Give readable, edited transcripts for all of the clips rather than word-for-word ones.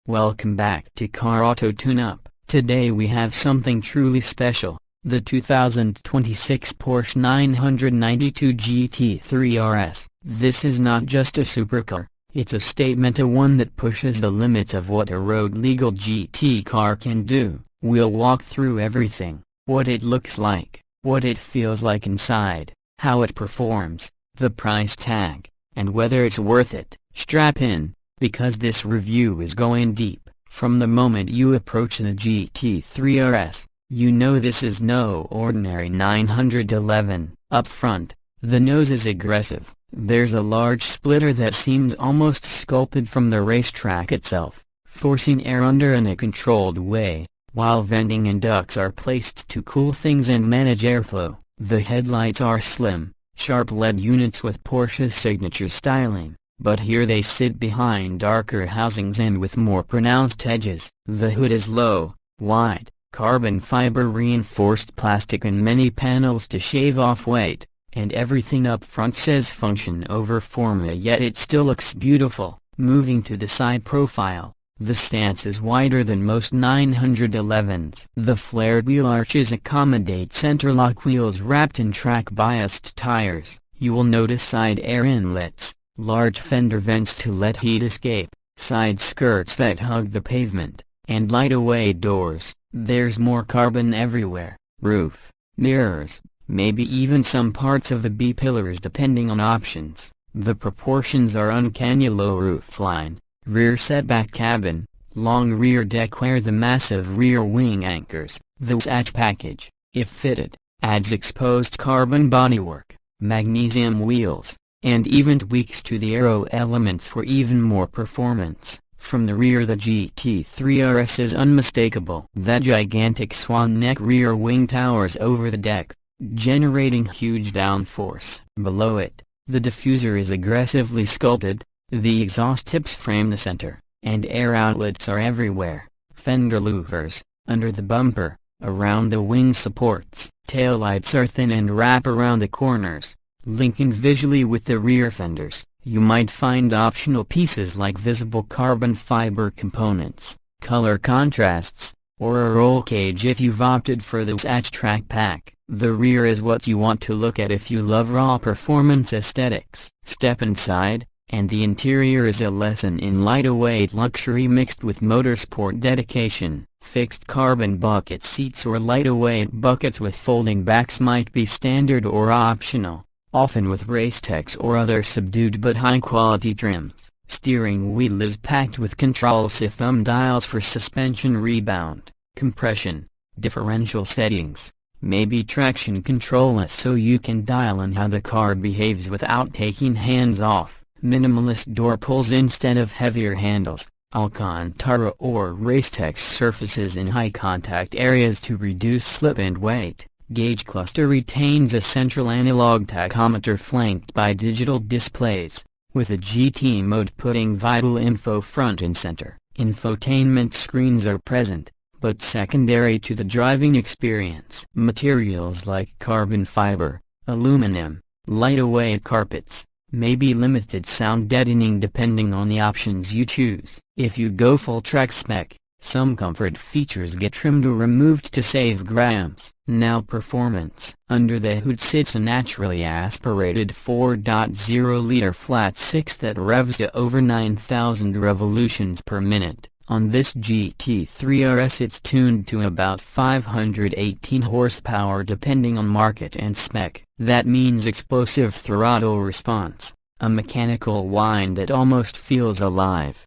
Welcome back to Car Auto Tune-Up. Today we have something truly special, the 2026 Porsche 992 GT3 RS. This is not just a supercar, it's a statement, a one that pushes the limits of what a road-legal GT car can do. We'll walk through everything, what it looks like, what it feels like inside, how it performs, the price tag, and whether it's worth it. Strap in, because this review is going deep. From the moment you approach the GT3 RS, you know this is no ordinary 911. Up front, the nose is aggressive. There's a large splitter that seems almost sculpted from the racetrack itself, forcing air under in a controlled way, while venting and ducts are placed to cool things and manage airflow. The headlights are slim, sharp LED units with Porsche's signature styling, but here they sit behind darker housings and with more pronounced edges. The hood is low, wide, carbon fiber reinforced plastic and many panels to shave off weight, and everything up front says function over form, yet it still looks beautiful. Moving to the side profile, the stance is wider than most 911s. The flared wheel arches accommodate center-lock wheels wrapped in track-biased tires. You will notice side air inlets, large fender vents to let heat escape, side skirts that hug the pavement, and light-away doors. There's more carbon everywhere: roof, mirrors, maybe even some parts of the B-pillars depending on options. The proportions are uncanny: low roofline, rear setback cabin, long rear deck where the massive rear wing anchors. The hatch package, if fitted, adds exposed carbon bodywork, magnesium wheels, and even tweaks to the aero elements for even more performance. From the rear, the GT3 RS is unmistakable. That gigantic swan-neck rear wing towers over the deck, generating huge downforce. Below it, the diffuser is aggressively sculpted, the exhaust tips frame the center, and air outlets are everywhere. Fender louvers, under the bumper, around the wing supports. Taillights are thin and wrap around the corners, linking visually with the rear fenders. You might find optional pieces like visible carbon fiber components, color contrasts, or a roll cage if you've opted for the hatch track pack. The rear is what you want to look at if you love raw performance aesthetics. Step inside, and the interior is a lesson in light-weight luxury mixed with motorsport dedication. Fixed carbon bucket seats or light-weight buckets with folding backs might be standard or optional, often with Racetex or other subdued but high-quality trims. Steering wheel is packed with controls: thumb dials for suspension rebound, compression, differential settings, maybe traction control so you can dial in how the car behaves without taking hands off. Minimalist door pulls instead of heavier handles, Alcantara or Racetex surfaces in high contact areas to reduce slip and weight. Gauge cluster retains a central analog tachometer flanked by digital displays, with a GT mode putting vital info front and center. Infotainment screens are present, but secondary to the driving experience. Materials like carbon fiber, aluminum, light-weight carpets, maybe limited sound deadening depending on the options you choose. If you go full track spec, some comfort features get trimmed or removed to save grams. Now performance. Under the hood sits a naturally aspirated 4.0-liter flat six that revs to over 9,000 revolutions per minute. On this GT3 RS it's tuned to about 518 horsepower depending on market and spec. That means explosive throttle response, a mechanical whine that almost feels alive.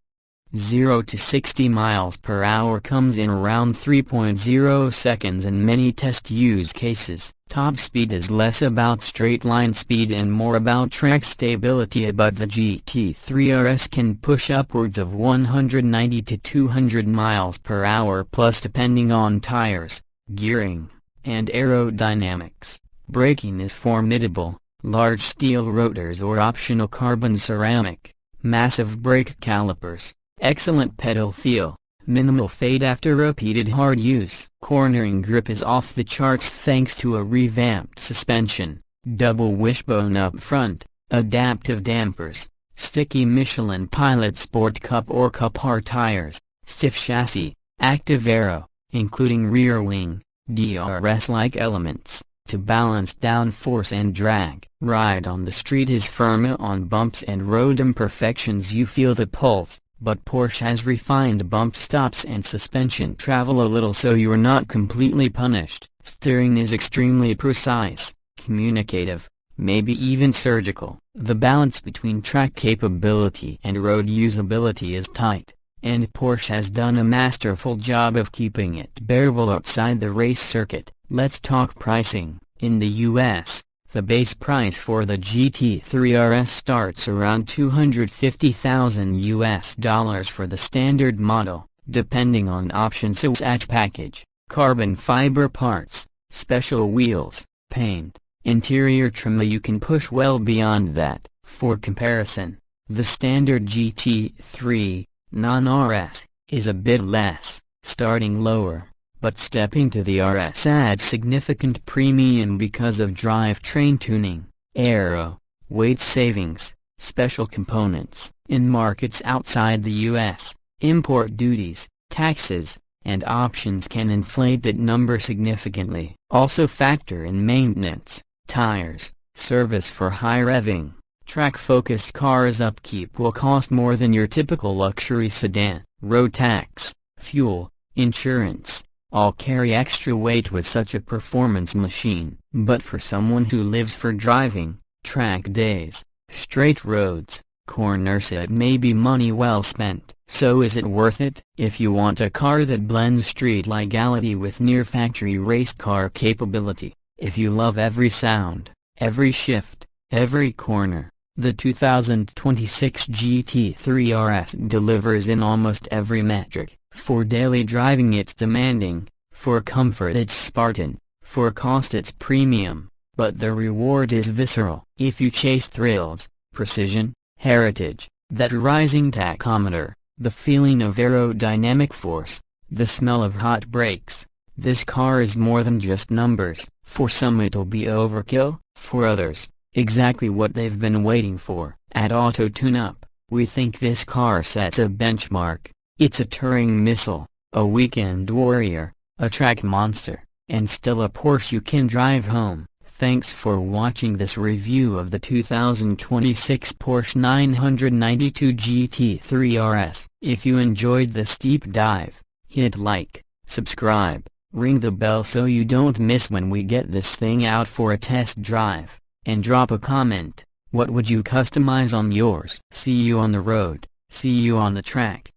0 to 60 miles per hour comes in around 3.0 seconds in many test use cases. Top speed is less about straight line speed and more about track stability, but the GT3 RS can push upwards of 190 to 200 miles per hour plus depending on tires, gearing, and aerodynamics. Braking is formidable: large steel rotors or optional carbon ceramic, massive brake calipers, excellent pedal feel, minimal fade after repeated hard use. Cornering grip is off the charts thanks to a revamped suspension, double wishbone up front, adaptive dampers, sticky Michelin Pilot Sport Cup or Cup R tires, stiff chassis, active aero, including rear wing, DRS-like elements, to balance downforce and drag. Ride on the street is firm. On bumps and road imperfections you feel the pulse, but Porsche has refined bump stops and suspension travel a little so you're not completely punished. Steering is extremely precise, communicative, maybe even surgical. The balance between track capability and road usability is tight, and Porsche has done a masterful job of keeping it bearable outside the race circuit. Let's talk pricing. In the US, the base price for the GT3 RS starts around $250,000 for the standard model, depending on options such as package, carbon fiber parts, special wheels, paint, interior trim. You can push well beyond that. For comparison, the standard GT3 non-RS is a bit less, starting lower, but stepping to the RS adds significant premium because of drivetrain tuning, aero, weight savings, special components. In markets outside the US, import duties, taxes, and options can inflate that number significantly. Also factor in maintenance, tires, service for high-revving, track-focused cars. Upkeep will cost more than your typical luxury sedan. Road tax, fuel, insurance, all carry extra weight with such a performance machine. But for someone who lives for driving, track days, straight roads, corners, it may be money well spent. So is it worth it? If you want a car that blends street legality with near-factory race car capability, if you love every sound, every shift, every corner, the 2026 GT3 RS delivers in almost every metric. For daily driving it's demanding, for comfort it's Spartan, for cost it's premium, but the reward is visceral. If you chase thrills, precision, heritage, that rising tachometer, the feeling of aerodynamic force, the smell of hot brakes, this car is more than just numbers. For some it'll be overkill, for others, exactly what they've been waiting for. At Auto Tune-Up, we think this car sets a benchmark. It's a touring missile, a weekend warrior, a track monster, and still a Porsche you can drive home. Thanks for watching this review of the 2026 Porsche 992 GT3 RS. If you enjoyed this deep dive, hit like, subscribe, ring the bell so you don't miss when we get this thing out for a test drive, and drop a comment. What would you customize on yours? See you on the road, see you on the track.